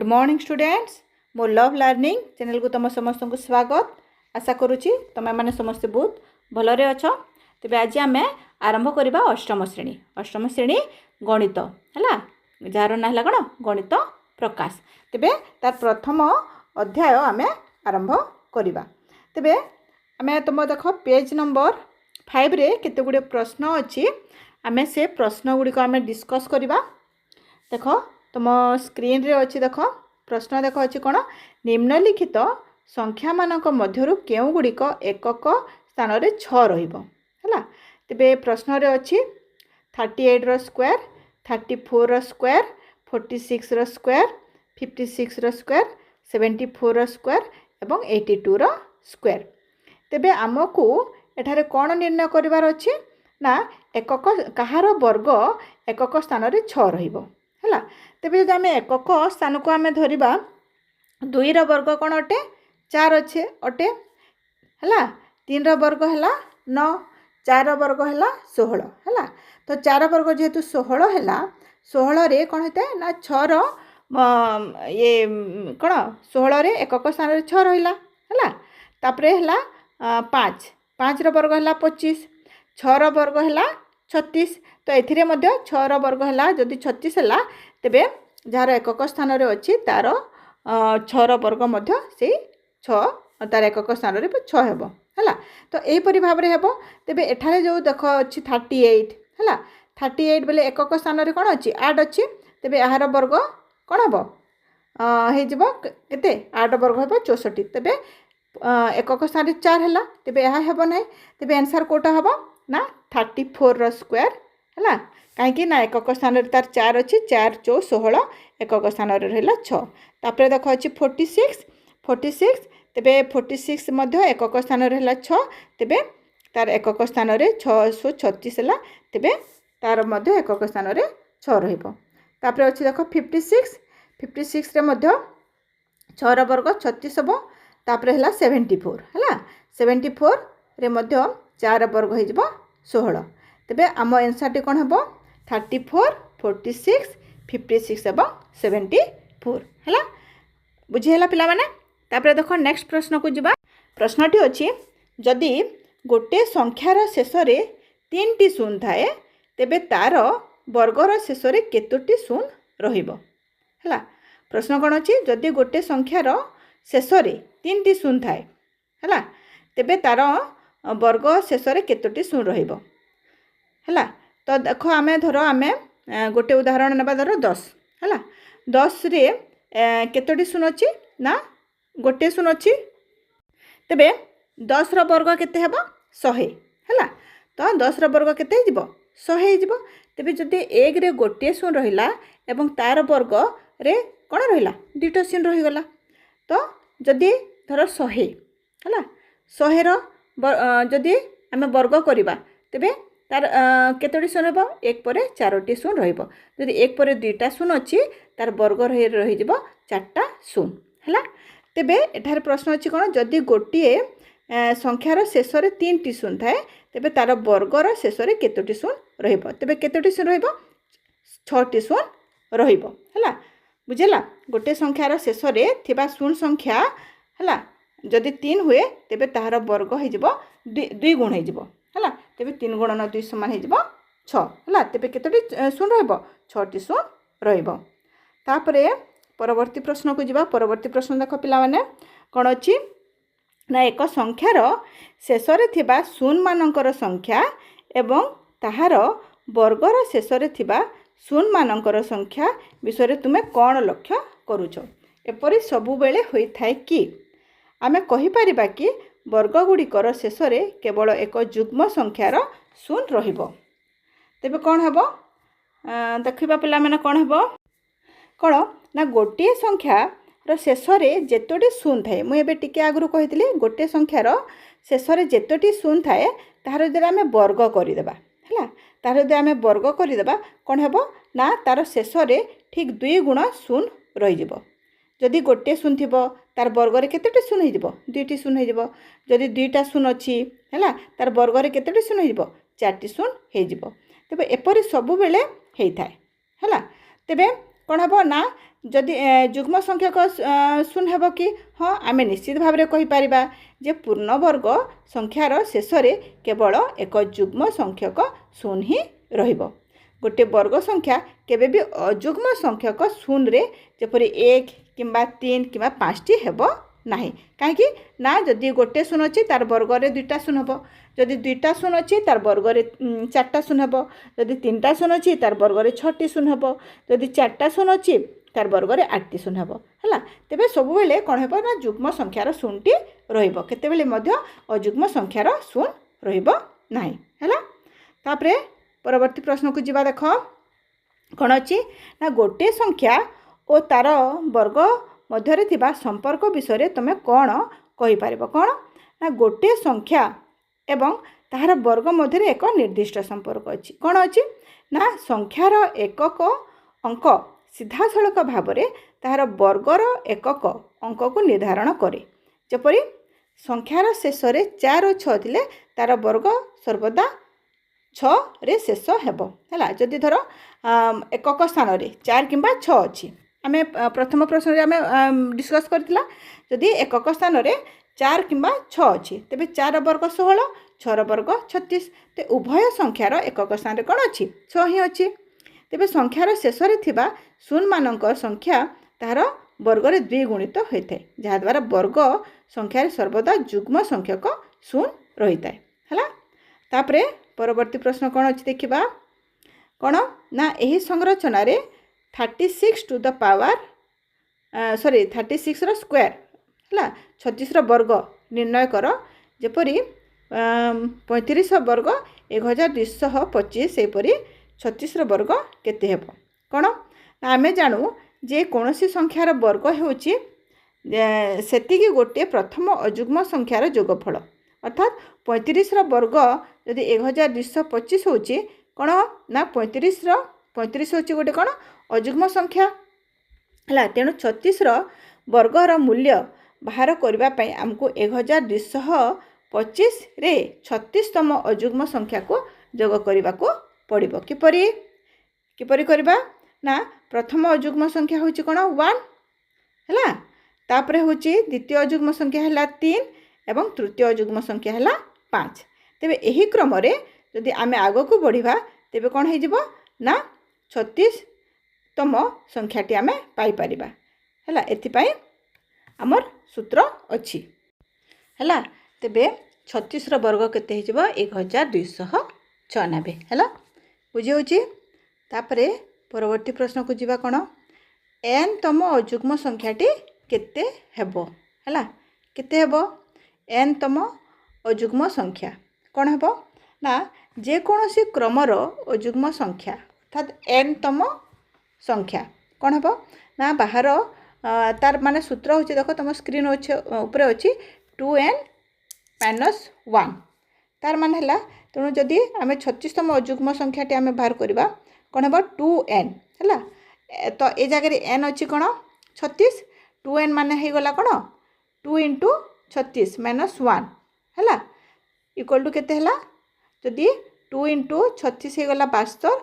Good morning students मो love learning channel को तुम समस्त को स्वागत आशा करुच्ची तुम मैंने समस्ते बहुत भलरे अच्छ। तेज आज आम आरंभ करवा अष्टम श्रेणी गणित है जार ना है कौन गणित प्रकाश। तेबे तार प्रथम अध्याय आम आरंभ करवा। तेबे आम तुम देख पेज नंबर 5 रे केते गुडे प्रश्न अच्छी आम से प्रश्न गुड़िक आम डिस्कस करवा। देख तुम स्क्रीन रे अच्छी देख प्रश्न देख अच्छी कौन निम्नलिखित संख्या मानक मध्यरु केउ गुड़िक एकक स्थान रे 6 रहिबो हैला। तेबे प्रश्न रे अच्छी 38 रो स्क्वायर 34 रो स्क्वायर 46 रो स्क्वायर 56 रो स्क्वायर 74 रो स्क्वायर एवं 82 रो स्क्वायर। तेबे आमको एठारे कौन निर्णय करिवार अछि ना एकक कहार वर्ग एकक स्थान रे 6 रहिबो हैला। तेबे जदि आम एकक स्थान को आम धरिबा 2 रो वर्ग कौन अटे 4 अच्छे अटे हैला। 3 रो वर्ग हैला 9 4 रो वर्ग हैला 16 हैला। तो 4 वर्ग जेहेतु 16 हैला 16 रे कौन होता है ना 6 रो ये कौन 16 रे एकक स्थान रे 6 रहिला हैला। तापरे हैला 5 रो वर्ग हैला 25 6 रो वर्ग हैला 36। तो एथिरे मध्य 6 रो वर्ग हैला जदि 36 हैला तेबे जार एकक स्थान रे अछि तार 6 रो वर्ग मध्य से 6 तार एकक स्थान रे 6 हेबो हैला। तो एही परि भाव रे हेबो। तेबे एठारे जो देख अछि 38 हैला 38 बेले एकक स्थान रे कोन अछि 8 अछि। तेबे आहार वर्ग कोन हेबो हे जिवो केते 8 वर्ग हेबो 64। तेबे एकक स्थान रे 4 हैला तेबे एहा हेबो नै। तेबे आंसर कोटा हेबो ना 34 रो स्क्वायर हैला। कहीं ना एकक स्थान रे तार 4 अच्छी 4 चौ 16 एकक स्थान रे रहला 6। तापरे देख अछि 46 तेबे 46 मध्य एकक स्थान रे रहला 6 तेबे तार एकक स्थान रे 636 हैला। तेबे तार मध्य एकक स्थान रे 6 रहिबो। तापरे अछि देख 56 रे मध्य 6 रो वर्ग 36 हेबो। तापरे हैला 74 हैला 74 रे मध्य 4 वर्ग हो जिवो 16। तेबे आम आंसर टी कोन हेबो 34 46 56 एवं 74 हैला। बुझीला पिला माने। तापरे देखो नेक्स्ट प्रश्न को जिबा। प्रश्नटी अछि जदि गोटे संख्यार शेष रे 3 टी शून्य थाए तेबे तार वर्गर शेष रे केतोटी शून्य रहिबो हैला। प्रश्न कोन अछि जदि गोटे संख्यार शेष रे 3 टी शून्य थाए हैला तेबे तार वर्ग शेष रे केतोटी शून्य रहिबो हैला। तो देखो आमे धरो आमे गोटे उदाहरण नेबा धरो 10 हैला 10 रे केतोटी शून्य अछि ना गोटे शून्य अछि। तेबे 10 रो वर्ग केते हेबो 100 हैला। तो 10 रो वर्ग केते हे जिवो 100 हे जिवो। तेबे जदि 1 रे गोटे शून्य रहिला एवं तार वर्ग रे कोन रहिला दुटा शून्य रहि गला। तो जदि धरो 100 हैला 100 रो जदि आमे वर्ग करबा तेबे तार केतोटी शून्य हेबो 1 परे 4टी शून्य रहिबो। जदि 1 परे 2टा शून्य अछि तार वर्ग रहि जिवो 4टा शून्य हैला। तेबे एठार प्रश्न अछि कोन जदि गोटिए संख्यार शेष रे 3टी शून्य थाए तेबे तार वर्गर शेष रे केतोटी शून्य रहिबो। तेबे केतोटी शून्य रहिबो 6टी शून्य रहिबो हैला। बुझिला गोटे संख्यार शेष रे थिबा शून्य संख्या हैला जदि 3 हुए तेबे ताहार वर्ग हो जिवो 2 गुण हो जिवो हैला। तेबे 3 गुणन 2 समान हो जिवो 6 हैला। तेबे केतोटी शून्य रहिबो 6टी शून्य रहिबो। तापरे परवर्ती प्रश्न को जिबा। परवर्ती प्रश्न देख पिला माने कोन अछि ना एक संख्यार शेष रे थिबा शून्य मानकर संख्या एवं ताहार वर्गर शेष रे थिबा शून्य मानकर संख्या विषय तुमे कोन लक्ष्य करूछ। एपरि सबु बेले होई थाए कि आमे कहि परिबा कि वर्ग गुड़िकर शेष रे केवल एक जुग्म संख्यार शून्य रहिबो। तेबे कोन हेबो देखिबा पिला माने कोन हेबो कोन ना गोटे संख्यार शेष रे जेतोटी शून्य थाए मु एबे टिके आगरु कहितली गोटे संख्यार शेष रे जेतोटी शून्य थाए तार जदि आमे वर्ग करि देबा हैला तार जदि आमे वर्ग करि देबा कोन हेबो ना तार शेष रे ठीक 2 गुण शून्य रहि जिवो। जदि गोटे शून्य थिबो तार वर्ग रे केतेटी शून्य हो जिवो 2टी शून्य हो जिवो। जदि 2टा शून्य अछि हैला तार वर्ग रे केतेटी शून्य हो जिवो 4टी शून्य हो जिवो। तेबे एपरि सबु बेले हेइ थाए हैला। तेबे कौन हम ना जदि जुग्म संख्यक शून्य हम कि हाँ आम निश्चित भाव में कहीपर जे पूर्णवर्ग संख्यार शेष में केवल एक जुग्म संख्यक शून्य ही रहिबो। गोटे वर्ग संख्या केबे भी अजुग्म संख्यक शून्य रे जेपरि 1 किंबा 3 किंबा 5 टी हेबो नाही। काहेकि ना जदि गोटे शून्य अछि तार वर्ग रे दुईटा शून्य हेबो, जदि दुईटा शून्य अछि तार वर्ग रे चारटा शून्य हेबो, जदि तीनटा शून्य अछि तार वर्ग रे 6टी शून्य हेबो, जदि चारटा शून्य अछि तार वर्ग रे 8टी शून्य हेबो हला। तेबे सब बेले कोन हेबो ना जुग्म संख्यार शून्यटी रहिबो, केतेबेले मध्य अजुग्म संख्यार शून्य रहिबो नाही हला। तापरे परवर्ती प्रश्न को जीवा देख कौन अच्छी ना गोटे संख्या और तार वर्ग मध्य थिबा संपर्क विषय तुम कौन कहीपर कौन ना गोटे संख्या एवं तार वर्ग मध्य एक निर्दिष्ट संपर्क अच्छी कौन अच्छी ना संख्यार एकक अंक सीधा सड़क भाव में तार वर्गर एकक अंक को निर्धारण करे। जपरी संख्यार शेष में 4 और 6 थिले तार वर्ग सर्वदा 6 रे शेष हेबो हला। जदि धर एकक स्थान रे 4 किंबा 6 अछि आमे प्रथम प्रश्न रे आमे डिस्कस करथिला जदि एकक स्थान रे 4 किंबा 6 अछि तेबे 4 वर्ग 16 6 वर्ग 36 ते उभय संख्यार एकक स्थान रे कोन अछि 6 ही अछि। तेबे संख्यार शेष रे थिबा शून्य मानक संख्या तार वर्ग रे द्विगुणित होइते जहा द्वारा वर्ग संख्या सर्वदा जुग्म संख्यक शून्य रहिताय हला। तापरे परवर्ती प्रश्न कौन अच्छी देखा कौन ना यही संरचना रे 36 टू द पावर 36 रो स्क्वायर हला 36 रो वर्ग निर्णय कर। जेपरी 35 वर्ग 1225 सेपरी 36 रो वर्ग केते हेबो कौन ना आमे जानू जे कोनोसी संख्यार वर्ग होउची सेतिकी गोटे प्रथम अजुग्म संख्यार जोगफल अर्थात 35 वर्ग जदि 1225 होची कौन ना 35 होची गोटे कौन अजुग्म संख्या हला। तेणु 36 वर्गर मूल्य बाहर करबा पई हमको 1225 रे 36तम अजुग्म संख्या को जोग करबा को पड़िबो। किपरि करबा ना प्रथम अजुग्म संख्या होची कौन 1 हला, तापरे होची द्वितीय अजुग्म संख्या हला 3 एवं तृतीय अजुग्म संख्या हला 5। तेबे एही क्रम रे जदि आमे आगो को बढ़िबा तेबे कोन हे जिवो ना 36तम संख्याटी आमे पाई परिबा हला। एथि पई हमर सूत्र अछि हला। तेबे 36 रो वर्ग केते हे जिवो 1296 हला बुझी होची। तापरे परवर्ती प्रश्न को जीवा कोन n तम अजुग्म संख्याटी केते हेबो हला। केते हेबो n तम अजुग्म संख्या कौन हेबो ना जे कोनोसी क्रमर अजुग्म संख्या अर्थात n तम संख्या कौन हेबो ना बाहर तार माने सूत्र होची देखो तुम स्क्रीन ऊपर अछि 2n - 1 तार माने हला। तेणु जदि आमे 36तम अजुग्म संख्याटी आमे बाहर करबा कौन हेबो 2n हला। तो ए जगह n अछि कोन 36 2n माने हे गला कोन 2 × 36 - 1 हला इक्वल टू केते हला। जदि 2 × 36 हे गला 72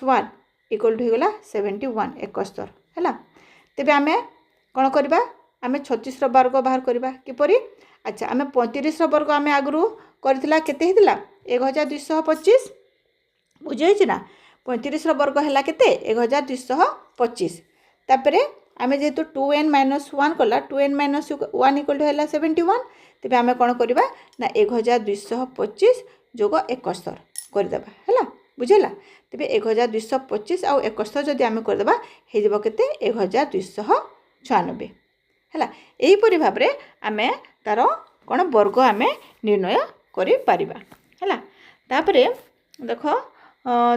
- 1 इक्वल टू हे गला 71 71 हला। तेबे आमे कोन करबा आमे 36 रो वर्ग बाहर करबा किपरि अच्छा आमे 35 रो वर्ग आमे आगरु करथिला केते हितला 1225 बुझै छी ना 35 रो वर्ग हला केते 1225 तापरे आमे जेतु 2n - 1 कला 2n - 1 इक्वल टू हला 71 तेबे आमे कोन करबा ना 1225 जोग 71 कर देबा हला बुझेला। तेबे 1225 आ 71 जदि आमे कर देबा हे जबो केते 1296 हला। एही परि भाबरे आमे तार कोन वर्ग आमे निर्णय करि परिबा हला। तापरे देखो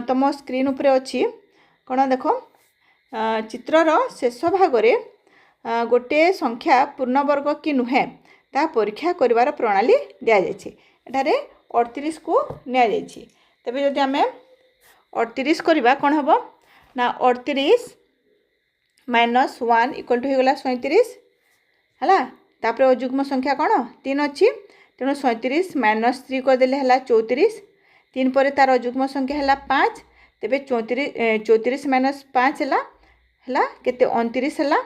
तुम स्क्रीन ऊपर अछि कोन देखो चित्रर शेष भाग रे गोटे संख्या पूर्ण वर्ग कि नुहे ता परीक्षा करिवार प्रणाली दिया जायछि। एठारे 38 को निया जायछि तबे जदि आमे 38 करिबा कोन हबो ना 38 - 1 इक्वल टू हे गला 37 हला। तापरे अजुग्म संख्या कोन 3 अछि तेणु 37 - 3 कर देले हला 34 3 पर तार अजुग्म संख्या हला 5 तेबे 34 - 5 हला है केते 29 है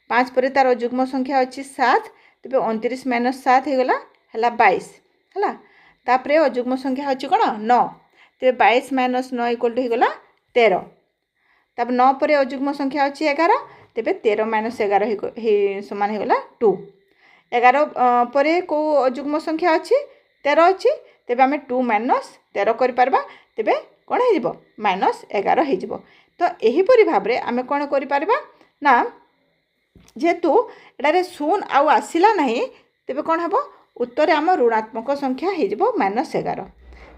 5 पर तार जुग्म संख्या अच्छी 7 तेज 29 माइनस 7 हो गला है 22 है तापर अजुग्म संख्या अच्छी कौन 9 तेज 22 माइनस 9 इक्वल टू हो गला 13 तब 9 पर अजुग्म संख्या अच्छी 11 तेज 13 माइनस 11 सामान होगला 2 11 पर कौ अजुग्म संख्या अच्छी 13 अच्छी तेज आम 2 माइनस 13 कर तेज कौन हो माइनस 11 हो तो यहीपरि भाव में आम कौन कर ना जेहेतु एटारे शून्य आउ आसला ना तेज कौन हम उत्तर आम ऋणात्मक संख्या हो माइनस 11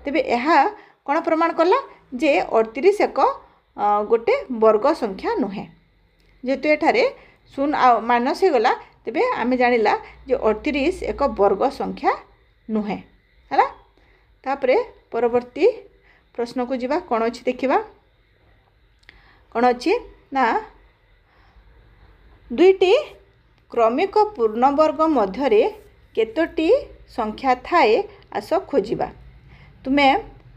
तेज यह कौन प्रमाण कला जे 38 एक गोटे वर्ग संख्या नुहे जेहेतु एठारे शून्य माइनस हो गला तेज आम जानिला जे 38 एक वर्ग संख्या नुहे है तापरे परवर्ती प्रश्न को जीवा कौन अच्छी देखा कौन अच्छी ना दुईटी क्रमिक पूर्णवर्ग मध्य केतोटी संख्या थाए आस खोजिबा तुमे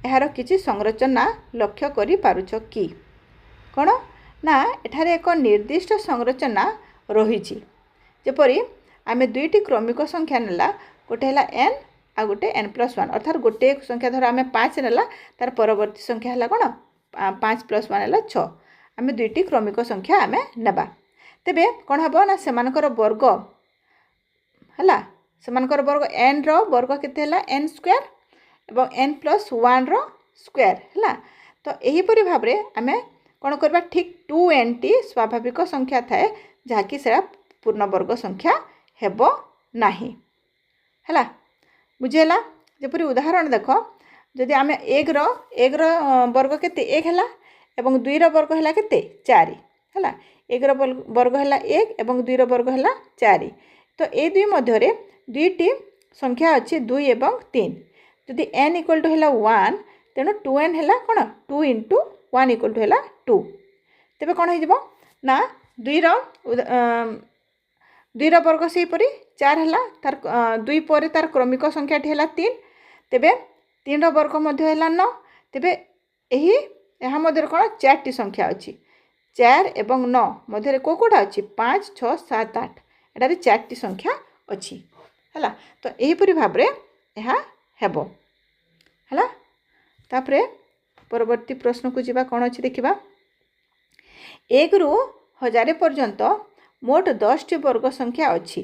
यार किसी संरचना लक्ष्य करि पारुछ कि कौन ना एठारे एक निर्दिष्ट संरचना रही जेपरी आमे दुईटी क्रमिक संख्या नेला गोटे है एन आ गोटे एन प्लस 1 अर्थात गोटे संख्या धर आम 5 नेला तार परवर्ती संख्या है कौन 5 प्लस 1 है 6 आम दुईटी क्रमिक संख्या आम नेबा तेबे कौन हम ना सेमानकर वर्ग है सेमानकर वर्ग एन वर्ग केते है एन स्क्वायर एवं एन प्लस 1 स्क्वायर है तो यहीपरि भाव में आम कौन करबा ठीक 2n टी स्वाभाविक संख्या थाए जहाँकि से पूर्णवर्ग संख्या हेब नाही है बुझेला जपरी उदाहरण देख जदि आम एक वर्ग केते 1 है एवं 2 वर्ग है केते 4 है एक वर्ग है 1 एवं 2 वर्ग है 4 तो ये दुई मध्य दुईटी संख्या अच्छी 2 एवं 3 जदि n इक्वल टू है 1 तेणु 2n है कौन 2 इंटू 1 इक्वल टू है 2 तेरे कौन हो ना 2 वर्ग से परी 4 है तार 2 पर तार क्रमिक संख्या है 3 तेबे 3 वर्ग मध्य है 9 तेबे यही यहाँ मध्य कौन 4 टी संख्या अच्छी 4 एवं 9 मध्य कौ कौटा अच्छी 5 6 7 8 एटारे 4 टी संख्या अच्छी है तो यहीपरि भाव में यह हेब है तापरे परवर्ती प्रश्न को जीवा कौन अच्छी देखा 1 रु 1000 पर्यंत मोट 10 टी वर्ग संख्या अच्छी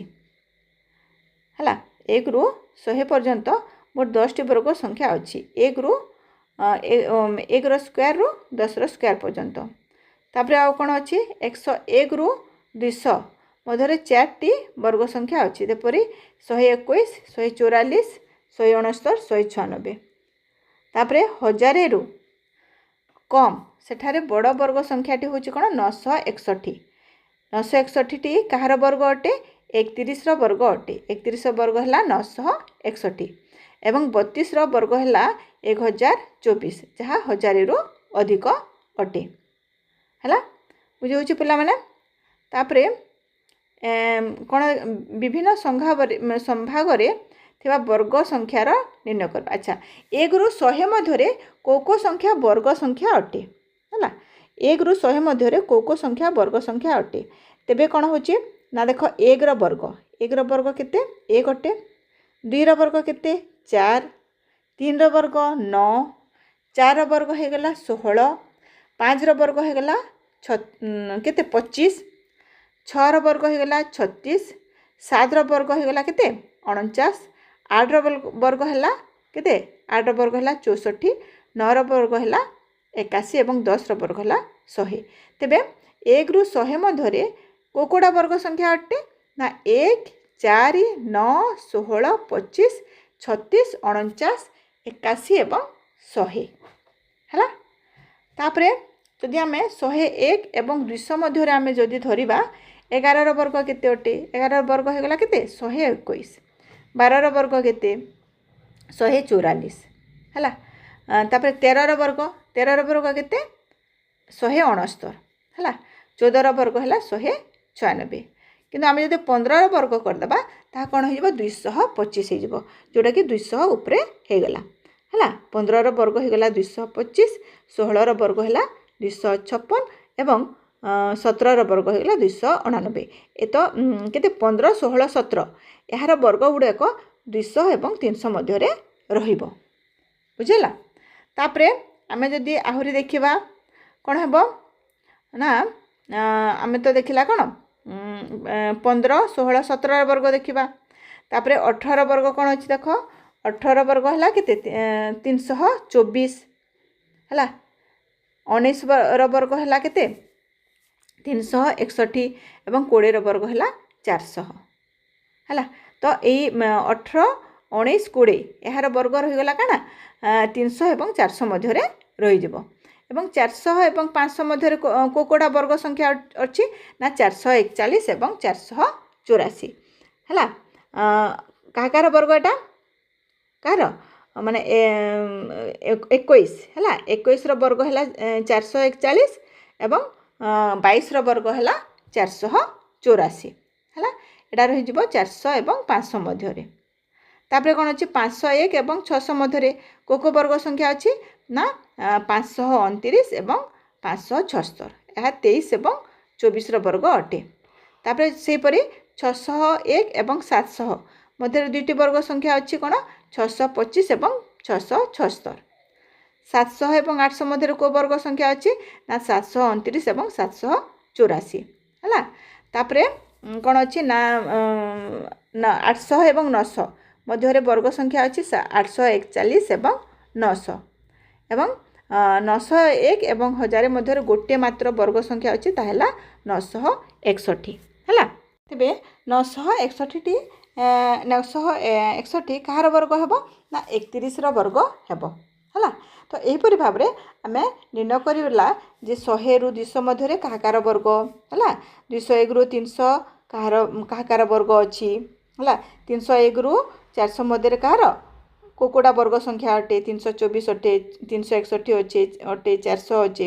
है 1 रु 100 पर्यंत मोट 10 टी वर्ग संख्या अच्छी 1 रु 1 स्क्वायर रु 10 स्क्वायर पर्यंत तापर आउ कौन अच्छी 101 रु 200 मध्य 4 टी वर्ग संख्या अच्छी जेपरी 121 144 169 196 तापर 1000 रु कम सेठारे बड़ वर्ग संख्याटी हूँ कौन 961 961 टी कहार वर्ग अटे 31 वर्ग अटे 31 वर्ग है 961 एवं 32 वर्ग है 1024 जहाँ 1000 रु अधिक अटे है बुझे पाने तापर कौन विभिन्न संभाग थिबा वर्ग संख्यार निर्णय कर अच्छा 1 रु 100 मध्य कौ संख्या वर्ग संख्या अटे है 1 रु 100 मध्य कौ संख्या वर्ग संख्या अटे तेबे कौन हो ना देख 1 वर्ग केते 1 अटे 2 वर्ग केते 4 3 वर्ग 9 4 वर्ग हो गला 16 5 वर्ग हो गला केते 25 6 वर्ग हो गला 36 7 वर्ग हो गला केते 49 8 वर्ग है केते 8 वर्ग है 64 9 वर्ग है 81 एवं 10 वर्ग है 100 तेबे 1 रु 100 मध्य कोकोड़ा वर्ग संख्या अटे ना 1 4 9 16 25 36 49 81 एवं 100 है तापरे जदि आम 101 एवं 200 मध्य आम जदि धरिबा 11 वर्ग केते अटे 11 वर्ग हो गला केते 121 12 वर्ग केते 144 है तापर 13 वर्ग केते 169 है 14 वर्ग है 196 किंतु आम जब 15 वर्ग करदे ता कौन हो 225 हो जोटा कि 200 उपरे हो गला है 15 वर्ग हो गला 225 16 वर्ग है 256 एवं 17 वर्ग होगा 299 ए तो केते 15 16 17 यार वर्ग गुड़ाक 200 और 300 मध्य रहिबो बुझला। तापरे आमे जदि आहुरी देखिबा कौन हेबो ना आमे तो देखिला कौन 15 16 17 वर्ग देखिबा। तापरे 18 वर्ग कौन अच्छी देख 18 वर्ग है केते 324 है 19 वर्ग है केते 361 एवं 20 वर्ग है 400 है। तो यही 18 19 20 यार वर्ग रहीगला काना 300 और 400 मध्य रही एवं 400 और 500 मध्य कोकोड़ा वर्ग संख्या अच्छी ना 441 और 484 है। कहाकार वर्ग एटा कार माने 21 है 21 वर्ग है 441 एवं 22 वर्ग है 484 है। यहाँ रही 400 और 500 मध्य। तापर कौन अच्छी 501 और 600 मध्य कोको वर्ग संख्या अच्छी ना 529 और 576 यह 23 और 24 वर्ग अटे। तापर सेपरी 601 और 700 मध्य दुईटी वर्ग संख्या अच्छी कौन 625 और 676 700 और 800 मध्य को वर्ग संख्या अच्छी ना 729 और 784 है। तापर कौन अच्छी ना 800 और 900 मध्य वर्ग संख्या अच्छी 841 और 900 एवं 901 और 1000 मध्य गोटे मात्र वर्ग संख्या अच्छी ताहला 961 है। तेबे 961 961 कहार वर्ग हेबो ना 31 वर्ग हेबो है। तो यहीपरि भाव में आम निर्णय करला जे 100 रु 200 मध्य कहाकार वर्ग है 201 रु 300 कहाकार वर्ग अच्छी है 301 रु 400 मध्य कहार कोकोड़ा वर्ग संख्या अटे 324 अटे 361 अच्छे अटे 400 अच्छे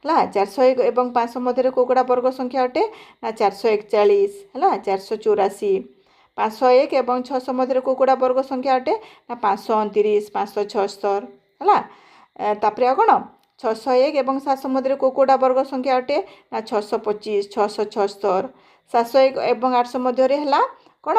है 401 और 500 मध्य कोकोड़ा वर्ग संख्या अटे ना 441 है 484 501 और 600 मध्य कोकोड़ा वर्ग संख्या अटे ना 529 576 है। तापर कौन 601 और 700 मध्य कोकोड़ा वर्ग संख्या अटे ना 625 676 701 और 800 मध्य है कौन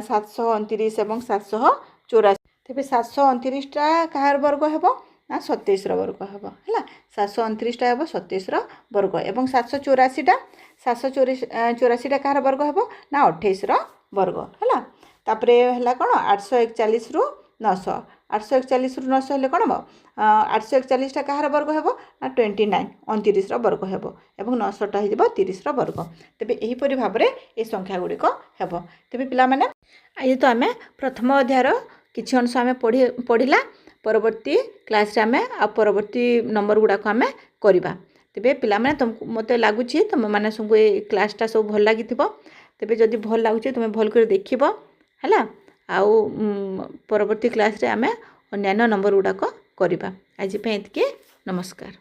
729 और 784 तेज 729 कहार वर्ग हेब ना 27 वर्ग हेब है 729 टा हेब 27 वर्ग और 784 784 कहार वर्ग हेब ना 28 वर्ग है। तापर है कौन 841 रु 900 841 रु 900 हेल्ले कौन हम 841 कहार वर्ग हेब ना 29 29 वर्ग हेब और 900 टा हो 30 वर्ग। तेज यहीपरि भाव में ये संख्या गुड़िक हेब। तेज पिलामाने आज तो आम प्रथम अध्यायर किसी अंश आम पढ़ला परवर्ती क्लास आम आ परवर्ती नंबर गुड़ाक आम करवा। तेबे पिलामाने तुमको मत लगुच तुम मैंने सब ये क्लासटा सब भल लगी तेबे जदि भल लगुच तुम भल कर देख है आउ परवर्ती क्लास रे आम अन्य नंबर गुड़ाक करवा। आज पे नमस्कार।